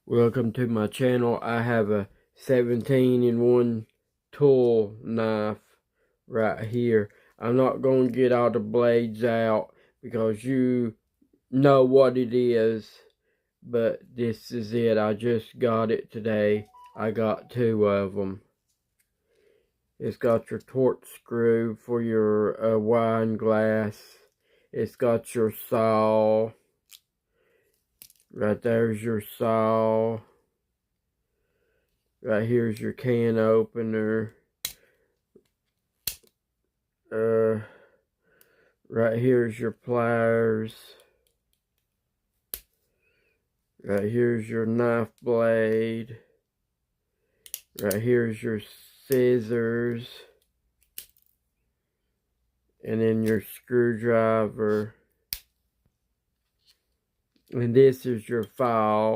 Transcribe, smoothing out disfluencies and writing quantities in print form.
Welcome to my channel. I have a 17-in-1 tool knife right here. I'm not going to get all the blades out because you know what it is, but this is it. I just got it today. I got two of them. It's got your torch screw for your wine glass. It's got your saw. Right there's your saw. Right here's your can opener. Right here's your pliers. Right here's your knife blade. Right here's your scissors. And then your screwdriver. And this is your file.